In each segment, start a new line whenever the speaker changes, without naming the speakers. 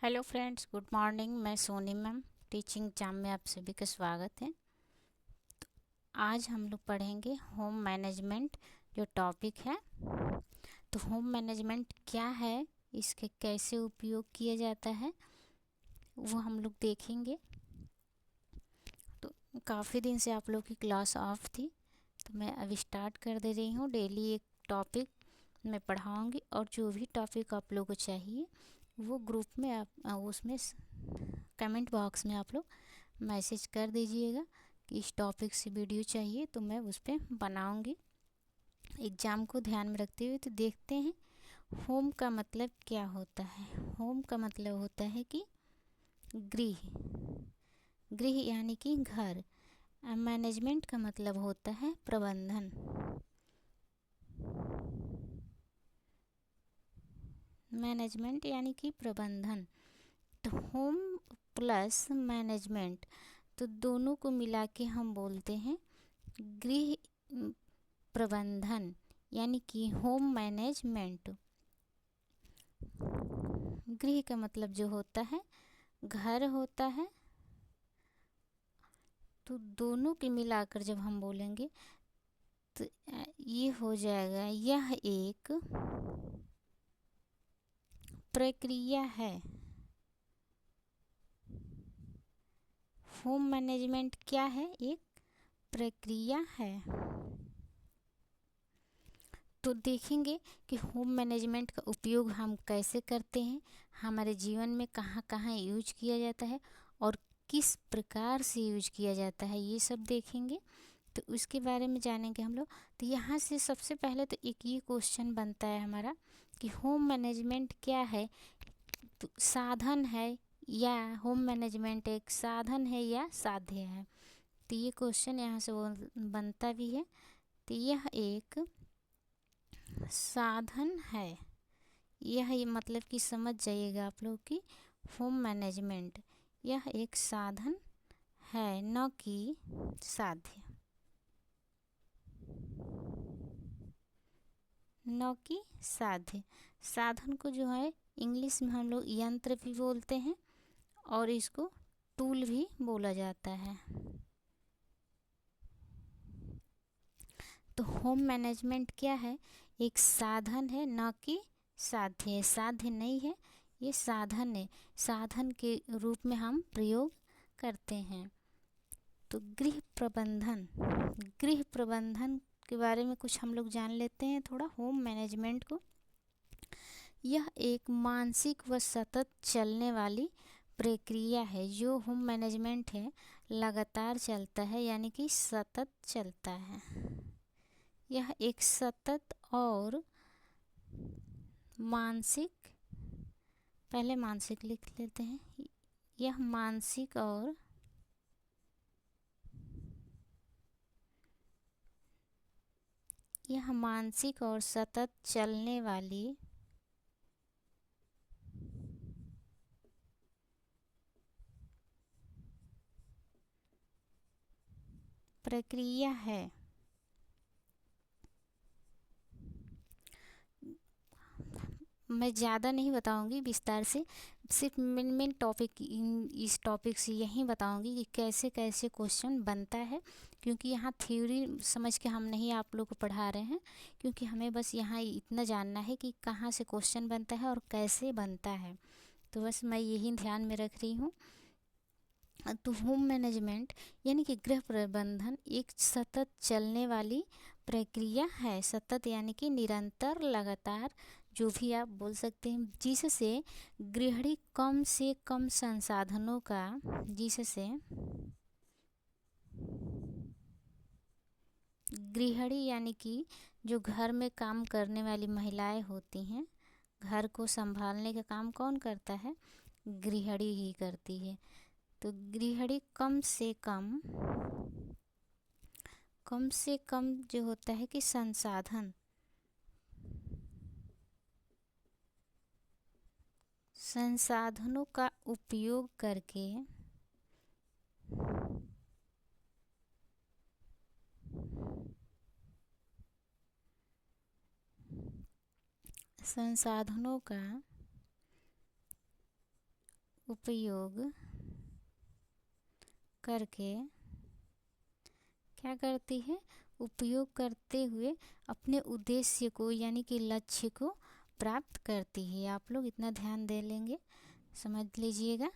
Hello friends, good morning. मैं Soni ma'am, teaching exam में आप सभी का स्वागत है। आज हम लोग पढ़ेंगे होम मैनेजमेंट जो टॉपिक है। तो होम मैनेजमेंट क्या है, इसके कैसे उपयोग किया जाता है, वो हम लोग देखेंगे। तो काफ़ी दिन से आप लोग की क्लास ऑफ थी, तो मैं अब स्टार्ट कर दे रही हूँ। डेली एक टॉपिक मैं पढ़ाऊँगी और जो भी टॉपिक आप लोगों को चाहिए वो ग्रुप में आप उसमें कमेंट बॉक्स में आप लोग मैसेज कर दीजिएगा कि इस टॉपिक से वीडियो चाहिए, तो मैं उस पर बनाऊँगी। एग्ज़ाम को ध्यान में रखते हुए तो देखते हैं होम का मतलब क्या होता है। होम का मतलब होता है कि गृह। गृह यानी कि घर। मैनेजमेंट का मतलब होता है प्रबंधन। मैनेजमेंट यानी कि प्रबंधन। तो होम प्लस मैनेजमेंट, तो दोनों को मिला के हम बोलते हैं गृह प्रबंधन, यानी कि होम मैनेजमेंट। गृह का मतलब जो होता है घर होता है, तो दोनों के मिलाकर जब हम बोलेंगे तो ये हो जाएगा, यह एक प्रक्रिया है। होम मैनेजमेंट क्या है? एक प्रक्रिया है। तो देखेंगे कि होम मैनेजमेंट का उपयोग हम कैसे करते हैं, हमारे जीवन में कहाँ कहाँ यूज किया जाता है और किस प्रकार से यूज किया जाता है, ये सब देखेंगे। तो उसके बारे में जानेंगे हम लोग। तो यहाँ से सबसे पहले तो एक ये क्वेश्चन बनता है हमारा कि होम मैनेजमेंट क्या है। तो साधन है या होम मैनेजमेंट एक साधन है या साध्य है। तो ये क्वेश्चन यहाँ से वो बनता भी है। तो यह एक साधन है। यह मतलब कि समझ जाइएगा आप लोग कि होम मैनेजमेंट यह एक साधन है, न कि साध्य। न कि साध्य। साधन को जो है इंग्लिश में हम लोग यंत्र भी बोलते हैं और इसको टूल भी बोला जाता है। तो होम मैनेजमेंट क्या है? एक साधन है, न कि साध्य है। साध्य नहीं है, ये साधन है। साधन के रूप में हम प्रयोग करते हैं। तो गृह प्रबंधन, गृह प्रबंधन के बारे में कुछ हम लोग जान लेते हैं थोड़ा होम मैनेजमेंट को। यह एक मानसिक व सतत चलने वाली प्रक्रिया है। जो होम मैनेजमेंट है लगातार चलता है, यानी कि सतत चलता है। यह एक सतत और मानसिक, पहले मानसिक लिख लेते हैं। यह मानसिक और सतत चलने वाली प्रक्रिया है। मैं ज़्यादा नहीं बताऊंगी विस्तार से, सिर्फ मेन टॉपिक इस टॉपिक से यही बताऊंगी कि कैसे कैसे क्वेश्चन बनता है। क्योंकि यहाँ थ्योरी समझ के हम नहीं आप लोग को पढ़ा रहे हैं, क्योंकि हमें बस यहाँ इतना जानना है कि कहाँ से क्वेश्चन बनता है और कैसे बनता है। तो बस मैं यही ध्यान में रख रही हूँ। तो होम मैनेजमेंट यानी कि गृह प्रबंधन एक सतत चलने वाली प्रक्रिया है। सतत यानी कि निरंतर, लगातार, जो भी आप बोल सकते हैं, जिससे गृहिणी कम से कम संसाधनों का, जिससे गृहिणी यानी कि जो घर में काम करने वाली महिलाएं होती हैं, घर को संभालने का काम कौन करता है? गृहिणी ही करती है। तो गृहिणी कम से कम जो होता है कि संसाधनों का उपयोग करके संसाधनों का उपयोग करके क्या करती है, उपयोग करते हुए अपने उद्देश्य को यानी कि लक्ष्य को प्राप्त करती है। आप लोग इतना ध्यान दे लेंगे, समझ लीजिएगा।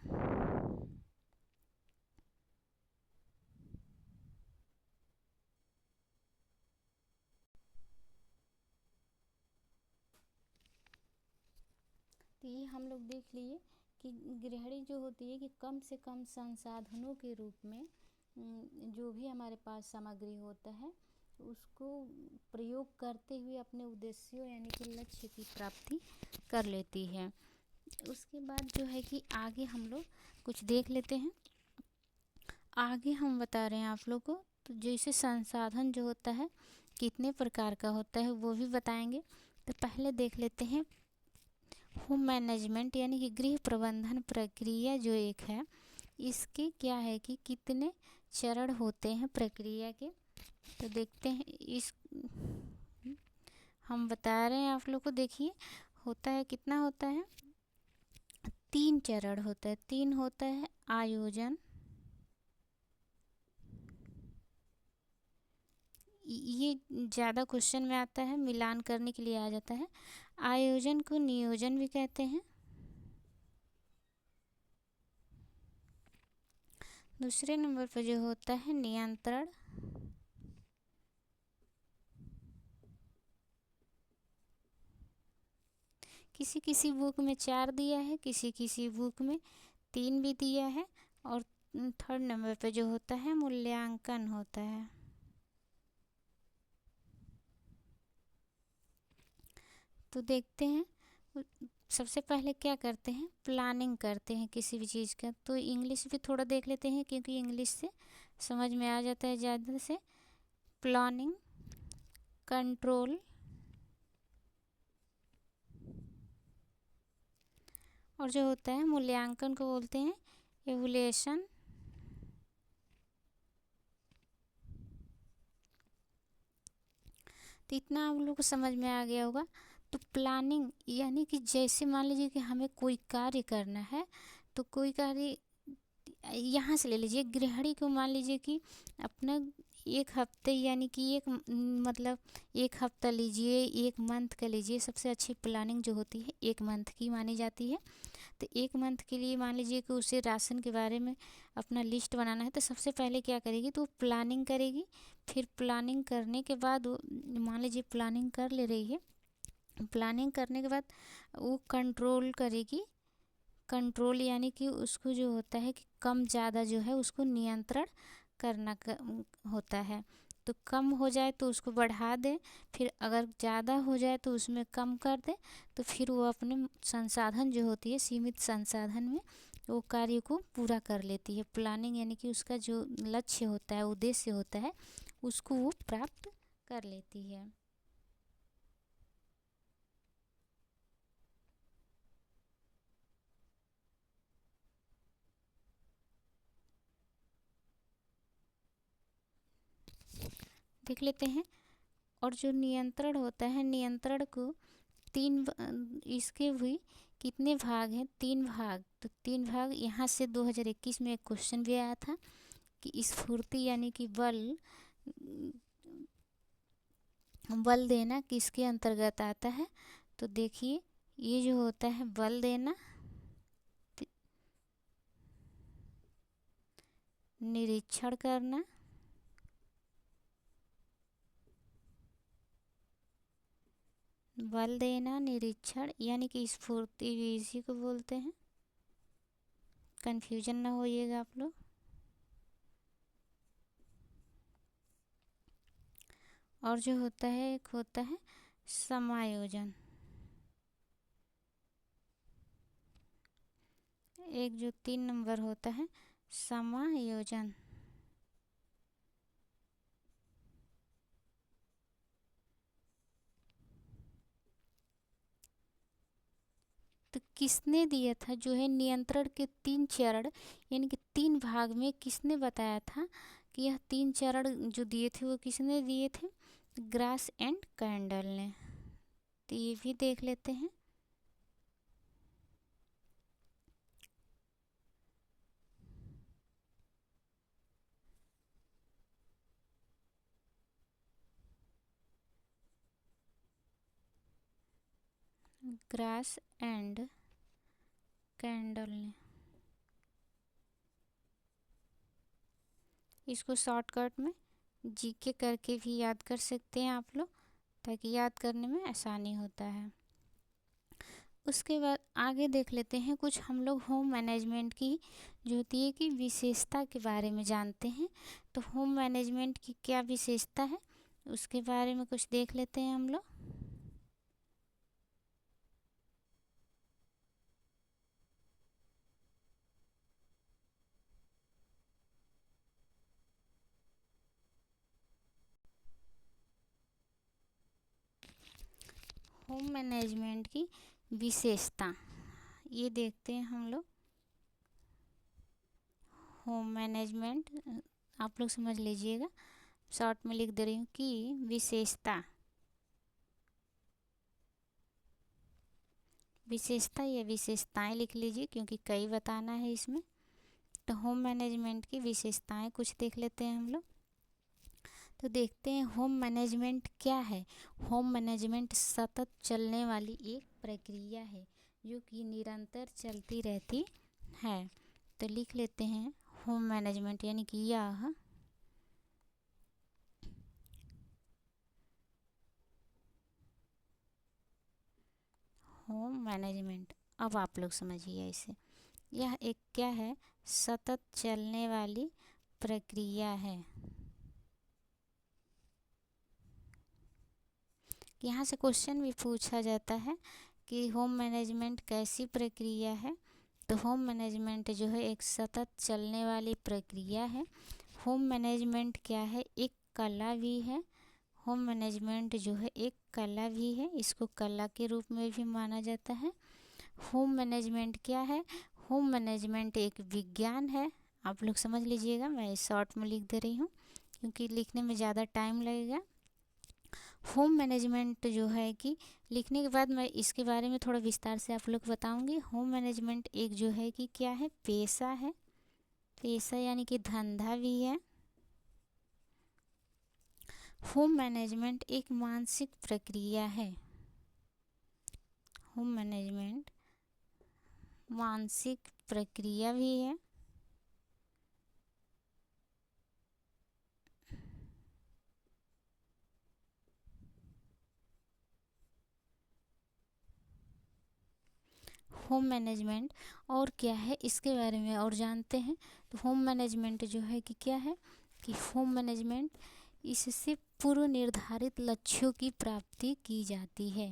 तो ये हम लोग देख लिए कि गृहिणी जो होती है कि कम से कम संसाधनों के रूप में जो भी हमारे पास सामग्री होता है उसको प्रयोग करते हुए अपने उद्देश्यों यानी कि लक्ष्य की प्राप्ति कर लेती है। उसके बाद जो है कि आगे हम लोग कुछ देख लेते हैं। आगे हम बता रहे हैं आप लोग को, तो जैसे संसाधन जो होता है कितने प्रकार का होता है वो भी बताएंगे। तो पहले देख लेते हैं होम मैनेजमेंट यानी कि गृह प्रबंधन प्रक्रिया जो एक है, इसके क्या है कि कितने चरण होते हैं प्रक्रिया के। तो देखते हैं, इस हम बता रहे हैं आप लोग को। देखिए होता है, कितना होता है, 3 चरण होता है। 3 होता है आयोजन, ये ज़्यादा क्वेश्चन में आता है, मिलान करने के लिए आ जाता है। आयोजन को नियोजन भी कहते हैं। दूसरे नंबर पर जो होता है नियंत्रण, किसी किसी बुक में 4 दिया है, किसी किसी बुक में 3 भी दिया है। और थर्ड नंबर पे जो होता है मूल्यांकन होता है। तो देखते हैं, सबसे पहले क्या करते हैं, प्लानिंग करते हैं किसी भी चीज़ का। तो इंग्लिश भी थोड़ा देख लेते हैं क्योंकि इंग्लिश से समझ में आ जाता है ज़्यादा से। प्लानिंग, कंट्रोल, और जो होता है मूल्यांकन को बोलते हैं एवुलेशन। तो इतना आप लोग को समझ में आ गया होगा। तो प्लानिंग यानी कि जैसे मान लीजिए कि हमें कोई कार्य करना है, तो कोई कार्य यहाँ से ले लीजिए, गृहिणी को मान लीजिए कि अपना 1 हफ्ते यानी कि मतलब 1 हफ्ता लीजिए, 1 मंथ का लीजिए। सबसे अच्छी प्लानिंग जो होती है 1 मंथ की मानी जाती है। तो 1 मंथ के लिए मान लीजिए कि उसे राशन के बारे में अपना लिस्ट बनाना है, तो सबसे पहले क्या करेगी, तो प्लानिंग करेगी। फिर प्लानिंग करने के बाद वो मान लीजिए प्लानिंग कर ले रही है, प्लानिंग करने के बाद वो कंट्रोल करेगी। कंट्रोल यानी कि उसको जो होता है कि कम ज़्यादा जो है उसको नियंत्रण करना होता है। तो कम हो जाए तो उसको बढ़ा दे, फिर अगर ज़्यादा हो जाए तो उसमें कम कर दे। तो फिर वो अपने संसाधन जो होती है सीमित संसाधन में वो कार्य को पूरा कर लेती है। प्लानिंग यानी कि उसका जो लक्ष्य होता है, उद्देश्य होता है, उसको वो प्राप्त कर लेती है। देख लेते हैं। और जो नियंत्रण होता है, नियंत्रण को 3 इसके भी कितने भाग हैं, 3 भाग। तो 3 भाग यहाँ से 2021 में एक क्वेश्चन भी आया था कि स्फूर्ति यानी कि बल देना किसके अंतर्गत आता है। तो देखिए ये जो होता है बल देना, निरीक्षण करना, बल देना, निरीक्षण यानी कि स्फूर्ति भी इसी को बोलते हैं। कंफ्यूजन ना होइएगा आप लोग। और जो होता है एक होता है समायोजन, एक जो 3 नंबर होता है समायोजन। तो किसने दिया था जो है नियंत्रण के 3 चरण यानी कि 3 भाग में किसने बताया था कि यह 3 चरण जो दिए थे वो किसने दिए थे, ग्रास एंड कैंडल ने। तो ये भी देख लेते हैं। ग्रास एंड कैंडल ने। इसको शॉर्टकट में जीके करके भी याद कर सकते हैं आप लोग, ताकि याद करने में आसानी होता है। उसके बाद आगे देख लेते हैं कुछ हम लोग होम मैनेजमेंट की जो होती है कि विशेषता के बारे में जानते हैं। तो होम मैनेजमेंट की क्या विशेषता है उसके बारे में कुछ देख लेते हैं हम लोग। होम मैनेजमेंट की विशेषता ये देखते हैं हम लोग। होम मैनेजमेंट आप लोग समझ लीजिएगा, शॉर्ट में लिख दे रही हूँ कि विशेषता या विशेषताएं लिख लीजिए, क्योंकि कई बताना है इसमें। तो होम मैनेजमेंट की विशेषताएं कुछ देख लेते हैं हम लोग। तो देखते हैं होम मैनेजमेंट क्या है। होम मैनेजमेंट सतत चलने वाली एक प्रक्रिया है जो कि निरंतर चलती रहती है। तो लिख लेते हैं होम मैनेजमेंट यानी कि यह होम मैनेजमेंट, अब आप लोग समझिए इसे, यह एक क्या है, सतत चलने वाली प्रक्रिया है। यहाँ से क्वेश्चन भी पूछा जाता है कि होम मैनेजमेंट कैसी प्रक्रिया है। तो होम मैनेजमेंट जो है एक सतत चलने वाली प्रक्रिया है। होम मैनेजमेंट क्या है, एक कला भी है। होम मैनेजमेंट जो है एक कला भी है, इसको कला के रूप में भी माना जाता है। होम मैनेजमेंट क्या है, होम मैनेजमेंट एक विज्ञान है। आप लोग समझ लीजिएगा, मैं शॉर्ट में लिख दे रही हूँ क्योंकि लिखने में ज़्यादा टाइम लगेगा। होम मैनेजमेंट जो है कि लिखने के बाद मैं इसके बारे में थोड़ा विस्तार से आप लोग बताऊंगी। होम मैनेजमेंट एक जो है कि क्या है, पेशा है। पेशा यानी कि धंधा भी है। होम मैनेजमेंट एक मानसिक प्रक्रिया है। होम मैनेजमेंट मानसिक प्रक्रिया भी है। होम मैनेजमेंट और क्या है इसके बारे में और जानते हैं। तो होम मैनेजमेंट जो है कि क्या है कि होम मैनेजमेंट इससे पूर्व निर्धारित लक्ष्यों की प्राप्ति की जाती है।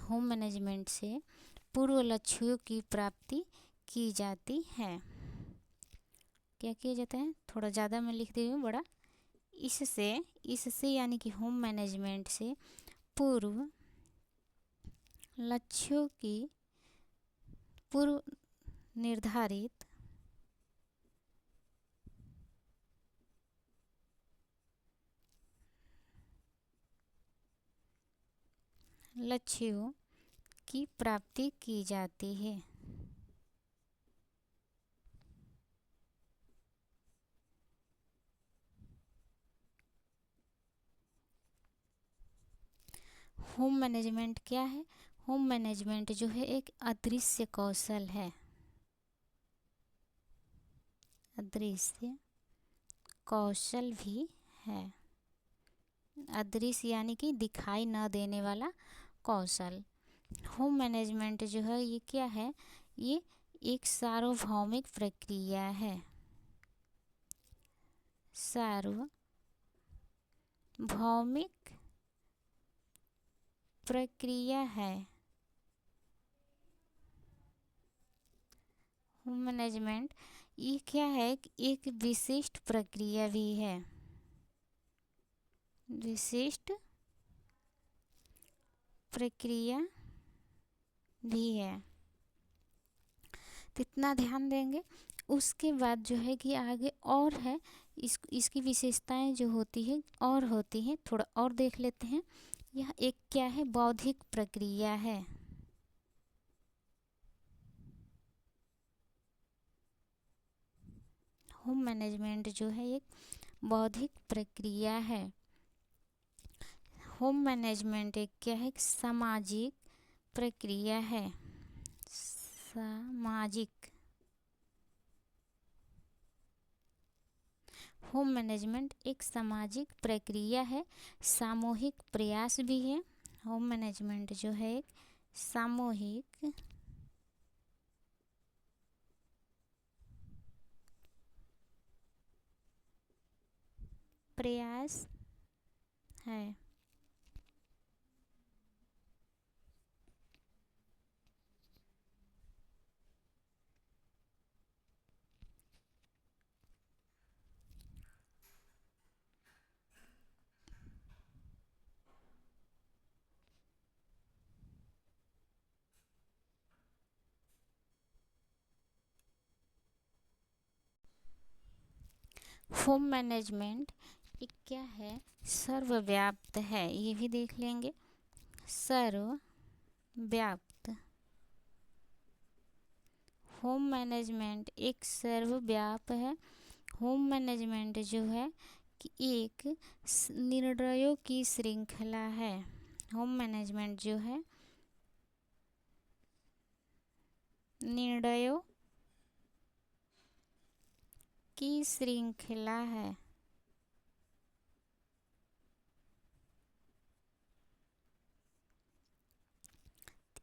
होम मैनेजमेंट से पूर्व लक्ष्यों की प्राप्ति की जाती है। क्या किया जाता है, थोड़ा ज़्यादा मैं लिख दे रही हूँ बड़ा। इससे यानी कि होम मैनेजमेंट से पूर्व लक्ष्यों की पूर्व निर्धारित लक्ष्यों की प्राप्ति की जाती है। होम मैनेजमेंट क्या है, होम मैनेजमेंट जो है एक अदृश्य कौशल है। अदृश्य कौशल भी है। अदृश्य यानी कि दिखाई न देने वाला कौशल। होम मैनेजमेंट जो है ये क्या है, ये एक सार्वभौमिक प्रक्रिया है। सार्वभौमिक प्रक्रिया है। होम मैनेजमेंट ये क्या है कि एक विशिष्ट प्रक्रिया भी है। विशिष्ट प्रक्रिया भी है, तो इतना ध्यान देंगे। उसके बाद जो है कि आगे और है, इसकी विशेषताएं जो होती है और होती हैं, थोड़ा और देख लेते हैं। यह एक क्या है, बौद्धिक प्रक्रिया है। होम मैनेजमेंट जो है एक बौद्धिक प्रक्रिया है। होम मैनेजमेंट एक क्या है, सामाजिक प्रक्रिया है। सामाजिक होम मैनेजमेंट एक सामाजिक प्रक्रिया है, सामूहिक प्रयास भी है। होम मैनेजमेंट जो है एक सामूहिक प्रयास है। होम मैनेजमेंट एक क्या है, सर्वव्याप्त है, ये भी देख लेंगे। सर्वव्याप्त होम मैनेजमेंट एक सर्वव्याप है। होम मैनेजमेंट जो है कि एक निर्णयों की श्रृंखला है। होम मैनेजमेंट जो है निर्णयों की श्रृंखला है।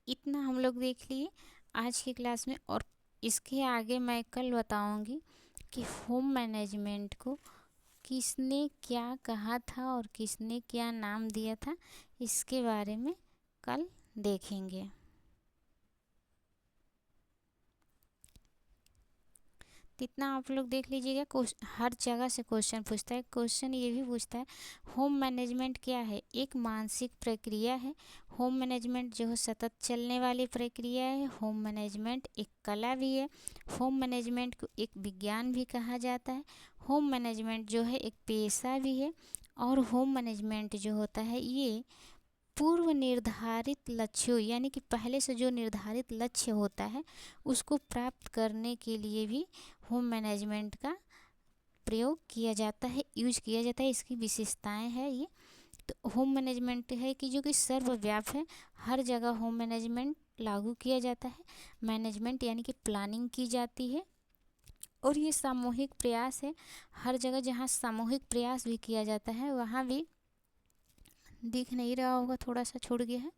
इतना हम लोग देख लिए आज की क्लास में, और इसके आगे मैं कल बताऊंगी कि होम मैनेजमेंट को किसने क्या कहा था और किसने क्या नाम दिया था, इसके बारे में कल देखेंगे। इतना आप लोग देख लीजिएगा। हर जगह से क्वेश्चन पूछता है। क्वेश्चन ये भी पूछता है होम मैनेजमेंट क्या है, एक मानसिक प्रक्रिया है। होम मैनेजमेंट जो है सतत चलने वाली प्रक्रिया है। होम मैनेजमेंट एक कला भी है। होम मैनेजमेंट को एक विज्ञान भी कहा जाता है। होम मैनेजमेंट जो है एक पेशा भी है। और होम मैनेजमेंट जो होता है ये पूर्व निर्धारित लक्ष्यों, यानी कि पहले से जो निर्धारित लक्ष्य होता है उसको प्राप्त करने के लिए भी होम मैनेजमेंट का प्रयोग किया जाता है, यूज किया जाता है। इसकी विशेषताएं हैं ये। तो होम मैनेजमेंट है कि जो कि सर्वव्यापी है, हर जगह होम मैनेजमेंट लागू किया जाता है। मैनेजमेंट यानी कि प्लानिंग की जाती है। और ये सामूहिक प्रयास है। हर जगह जहाँ सामूहिक प्रयास भी किया जाता है वहाँ भी, दिख नहीं रहा होगा, थोड़ा सा छूट गया है,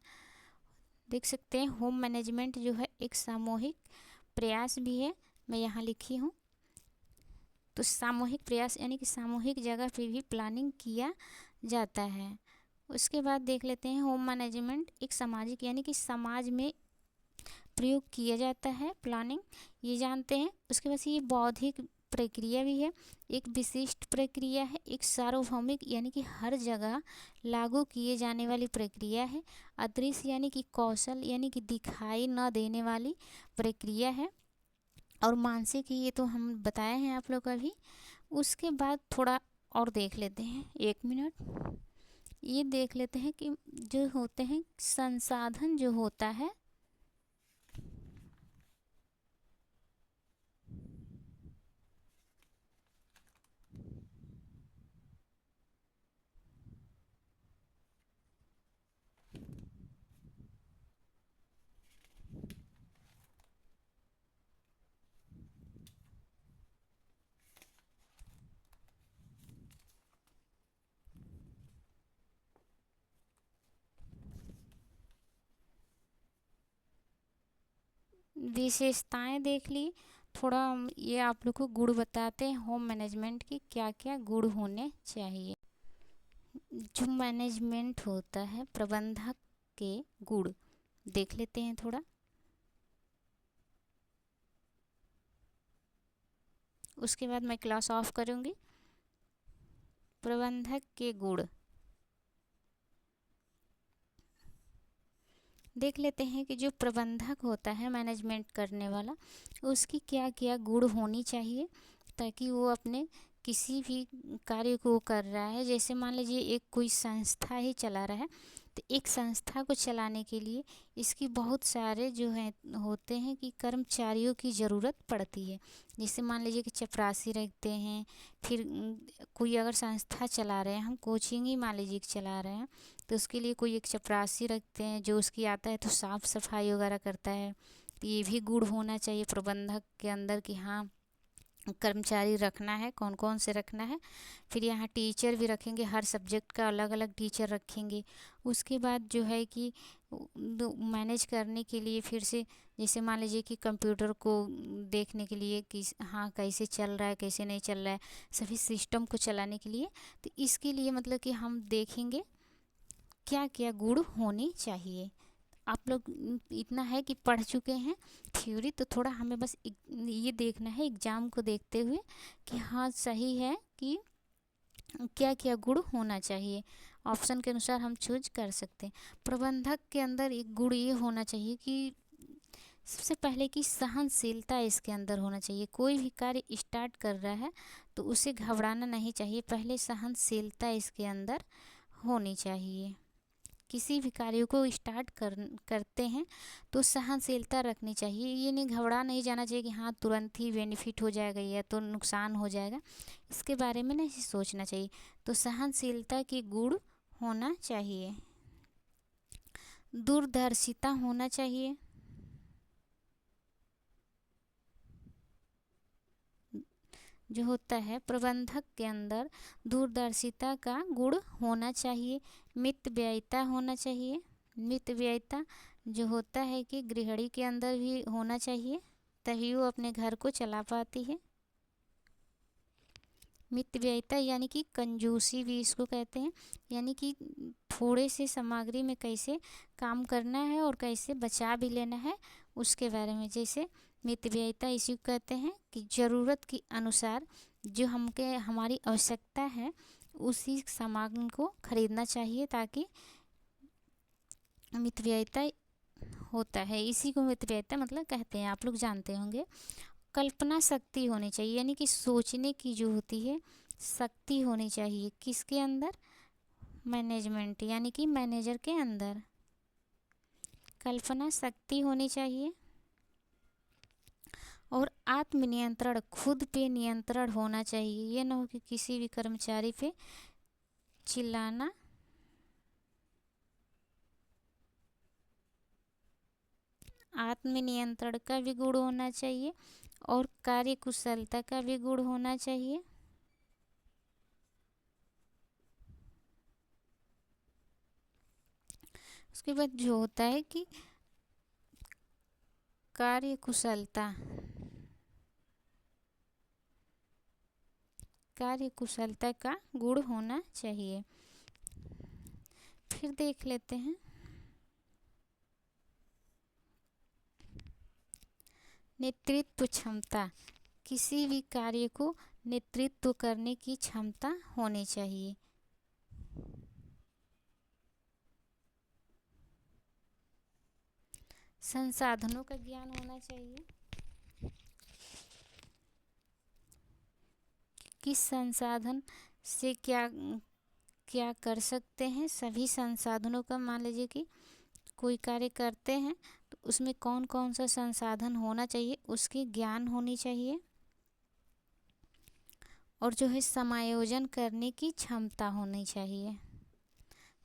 देख सकते हैं। होम मैनेजमेंट जो है एक सामूहिक प्रयास भी है, मैं यहाँ लिखी हूँ। तो सामूहिक प्रयास यानी कि सामूहिक जगह पे भी प्लानिंग किया जाता है। उसके बाद देख लेते हैं होम मैनेजमेंट एक सामाजिक यानी कि समाज में प्रयोग किया जाता है, प्लानिंग, ये जानते हैं। उसके बाद ये बौद्धिक प्रक्रिया भी है, एक विशिष्ट प्रक्रिया है। एक सार्वभौमिक यानी कि हर जगह लागू किए जाने वाली प्रक्रिया है। अदृश्य यानी कि कौशल यानी कि दिखाई न देने वाली प्रक्रिया है। और मानसिक ये तो हम बताए हैं आप लोग अभी। उसके बाद थोड़ा और देख लेते हैं, 1 मिनट, ये देख लेते हैं कि जो होते हैं संसाधन जो होता है, विशेषताएं देख ली। थोड़ा ये आप लोग को गुण बताते हैं होम मैनेजमेंट की, क्या क्या गुण होने चाहिए। जो मैनेजमेंट होता है, प्रबंधक के गुण देख लेते हैं थोड़ा। उसके बाद मैं क्लास ऑफ करूँगी। प्रबंधक के गुण देख लेते हैं कि जो प्रबंधक होता है मैनेजमेंट करने वाला, उसकी क्या क्या गुण होनी चाहिए ताकि वो अपने किसी भी कार्य को कर रहा है। जैसे मान लीजिए एक कोई संस्था ही चला रहा है, तो एक संस्था को चलाने के लिए इसकी बहुत सारे जो हैं होते हैं कि कर्मचारियों की ज़रूरत पड़ती है। जैसे मान लीजिए कि चपरासी रखते हैं, फिर कोई अगर संस्था चला रहे हैं, हम कोचिंग ही मान लीजिए कि चला रहे हैं, तो उसके लिए कोई एक चपरासी रखते हैं जो उसकी आता है तो साफ़ सफाई वगैरह करता है। तो ये भी गुण होना चाहिए प्रबंधक के अंदर कि हाँ कर्मचारी रखना है, कौन कौन से रखना है। फिर यहाँ टीचर भी रखेंगे, हर सब्जेक्ट का अलग अलग टीचर रखेंगे। उसके बाद जो है कि मैनेज करने के लिए फिर से जैसे मान लीजिए कि कंप्यूटर को देखने के लिए कि हाँ कैसे चल रहा है कैसे नहीं चल रहा है, सभी सिस्टम को चलाने के लिए, तो इसके लिए मतलब कि हम देखेंगे क्या क्या गुण होने चाहिए। आप लोग इतना है कि पढ़ चुके हैं थ्योरी, तो थोड़ा हमें बस ये देखना है एग्ज़ाम को देखते हुए कि हाँ सही है कि क्या क्या गुण होना चाहिए। ऑप्शन के अनुसार हम चूज कर सकते हैं। प्रबंधक के अंदर एक गुण ये होना चाहिए कि सबसे पहले कि सहनशीलता इसके अंदर होना चाहिए। कोई भी कार्य स्टार्ट कर रहा है तो उसे घबराना नहीं चाहिए, पहले सहनशीलता इसके अंदर होनी चाहिए। किसी भी कार्य को स्टार्ट करते हैं तो सहनशीलता रखनी चाहिए। ये नहीं घबरा नहीं जाना चाहिए कि हाँ तुरंत ही बेनिफिट हो जाएगा या तो नुकसान हो जाएगा, इसके बारे में नहीं सोचना चाहिए। तो सहनशीलता की गुण होना चाहिए। दूरदर्शिता होना चाहिए। जो होता है प्रबंधक के अंदर दूरदर्शिता का गुण होना चाहिए। मितव्ययिता होना चाहिए। मितव्ययिता जो होता है कि गृहिणी के अंदर भी होना चाहिए, तभी वो अपने घर को चला पाती है। मितव्ययिता यानी कि कंजूसी भी इसको कहते हैं, यानी कि थोड़े से सामग्री में कैसे काम करना है और कैसे बचा भी लेना है उसके बारे में। जैसे मितव्ययिता इसी को कहते हैं कि ज़रूरत के अनुसार जो हमारी आवश्यकता है उसी सामान को खरीदना चाहिए, ताकि मितव्ययिता होता है। इसी को मितव्ययिता मतलब कहते हैं, आप लोग जानते होंगे। कल्पना शक्ति होनी चाहिए, यानी कि सोचने की जो होती है शक्ति होनी चाहिए। किसके अंदर? मैनेजमेंट यानी कि मैनेजर के अंदर कल्पना शक्ति होनी चाहिए। और आत्मनियंत्रण, खुद पे नियंत्रण होना चाहिए। ये ना हो कि किसी भी कर्मचारी पे चिल्लाना। आत्मनियंत्रण का भी गुण होना चाहिए और कार्यकुशलता का भी गुण होना चाहिए। उसके बाद जो होता है कि कार्यकुशलता, कार्यकुशलता का गुण होना चाहिए। फिर देख लेते हैं नेतृत्व क्षमता। किसी भी कार्य को नेतृत्व करने की क्षमता होनी चाहिए। संसाधनों का ज्ञान होना चाहिए। किस संसाधन से क्या क्या कर सकते हैं, सभी संसाधनों का मान लीजिए कि कोई कार्य करते हैं तो उसमें कौन कौन सा संसाधन होना चाहिए उसकी ज्ञान होनी चाहिए। और जो है समायोजन करने की क्षमता होनी चाहिए।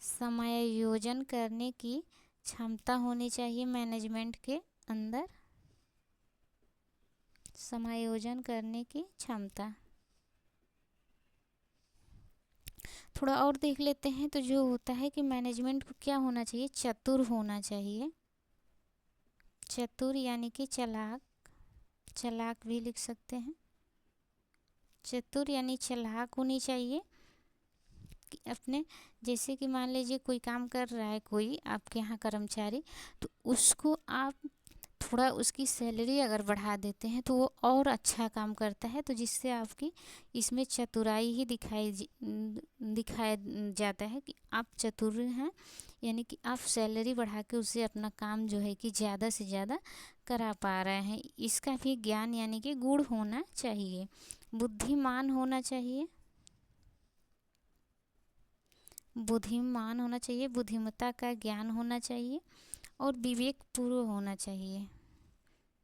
समायोजन करने की क्षमता होनी चाहिए मैनेजमेंट के अंदर। समायोजन करने की क्षमता। थोड़ा और देख लेते हैं तो जो होता है कि मैनेजमेंट को क्या होना चाहिए, चतुर होना चाहिए। चतुर यानी कि चालाक, चालाक भी लिख सकते हैं। चतुर यानी चालाक होनी चाहिए कि अपने, जैसे कि मान लीजिए कोई काम कर रहा है कोई आपके यहाँ कर्मचारी, तो उसको आप थोड़ा उसकी सैलरी अगर बढ़ा देते हैं तो वो और अच्छा काम करता है, तो जिससे आपकी इसमें चतुराई ही दिखाया जाता है कि आप चतुर हैं। यानी कि आप सैलरी बढ़ा के उससे अपना काम जो है कि ज़्यादा से ज़्यादा करा पा रहे हैं, इसका भी ज्ञान यानी कि गुण होना चाहिए। बुद्धिमान होना चाहिए। बुद्धिमान होना चाहिए, बुद्धिमत्ता का ज्ञान होना चाहिए और विवेकपूर्ण होना चाहिए,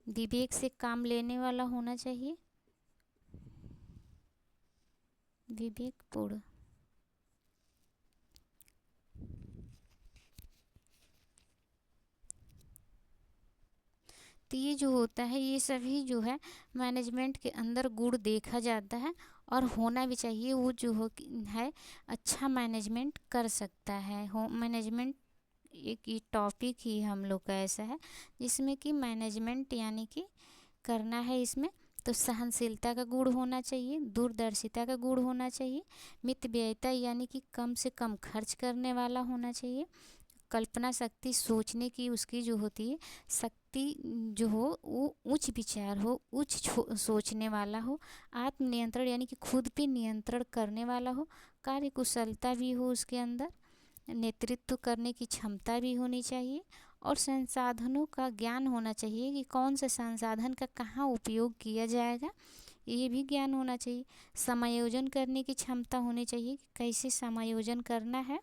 विवेक से काम लेने वाला होना चाहिए, विवेकपूर्ण। तो ये जो होता है, ये सभी जो है मैनेजमेंट के अंदर गुण देखा जाता है और होना भी चाहिए। वो जो है अच्छा मैनेजमेंट कर सकता है। होम मैनेजमेंट एक ये टॉपिक ही हम लोग का ऐसा है जिसमें कि मैनेजमेंट यानी कि करना है इसमें, तो सहनशीलता का गुण होना चाहिए, दूरदर्शिता का गुण होना चाहिए, मितव्ययिता यानी कि कम से कम खर्च करने वाला होना चाहिए, कल्पना शक्ति सोचने की उसकी जो होती है शक्ति जो हो वो उच्च विचार हो, उच्च सोचने वाला हो, आत्मनियंत्रण यानी कि खुद पे नियंत्रण करने वाला हो, कार्यकुशलता भी हो उसके अंदर, नेतृत्व करने की क्षमता भी होनी चाहिए और संसाधनों का ज्ञान होना चाहिए कि कौन से संसाधन का कहाँ उपयोग किया जाएगा, ये भी ज्ञान होना चाहिए। समायोजन करने की क्षमता होनी चाहिए कि कैसे समायोजन करना है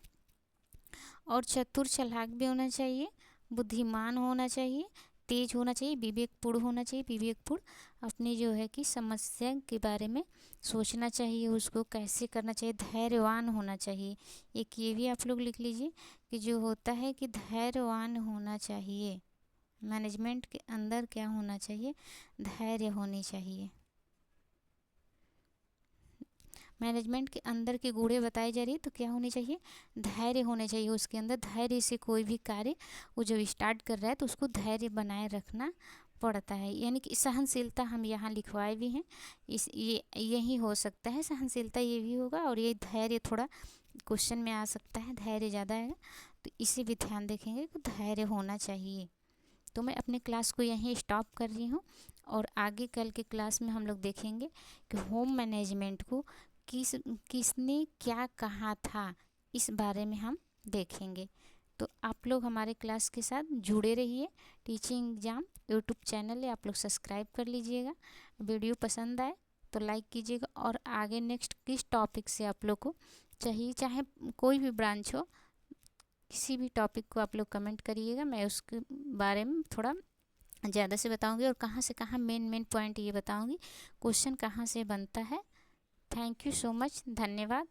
और चतुर चालाक भी होना चाहिए, बुद्धिमान होना चाहिए, तेज होना चाहिए, विवेकपूर्ण होना चाहिए, विवेकपूर्ण अपनी जो है कि समस्या के बारे में सोचना चाहिए, उसको कैसे करना चाहिए, धैर्यवान होना चाहिए। एक ये भी आप लोग लिख लीजिए कि जो होता है कि धैर्यवान होना चाहिए। मैनेजमेंट के अंदर क्या होना चाहिए, धैर्य होनी चाहिए। मैनेजमेंट के अंदर के गुणे बताई जा रही है तो क्या होनी चाहिए, धैर्य होने चाहिए उसके अंदर। धैर्य से कोई भी कार्य वो जब स्टार्ट कर रहा है तो उसको धैर्य बनाए रखना पड़ता है। यानी कि सहनशीलता हम यहाँ लिखवाए भी हैं, इस ये यही हो सकता है, सहनशीलता ये भी होगा और ये धैर्य थोड़ा क्वेश्चन में आ सकता है, धैर्य ज़्यादा है तो इसे भी ध्यान रखेंगे कि धैर्य होना चाहिए। तो मैं अपने क्लास को यहीं स्टॉप कर रही हूँ और आगे कल के क्लास में हम लोग देखेंगे कि होम मैनेजमेंट को किसने क्या कहा था, इस बारे में हम देखेंगे। तो आप लोग हमारे क्लास के साथ जुड़े रहिए। टीचिंग एग्जाम यूट्यूब चैनल है, आप लोग सब्सक्राइब कर लीजिएगा। वीडियो पसंद आए तो लाइक कीजिएगा और आगे नेक्स्ट किस टॉपिक से आप लोग को चाहिए, चाहे कोई भी ब्रांच हो, किसी भी टॉपिक को आप लोग कमेंट करिएगा, मैं उसके बारे में थोड़ा ज़्यादा से बताऊंगी और कहाँ से कहाँ मेन पॉइंट ये बताऊंगी, क्वेश्चन कहाँ से बनता है। थैंक यू सो मच, धन्यवाद।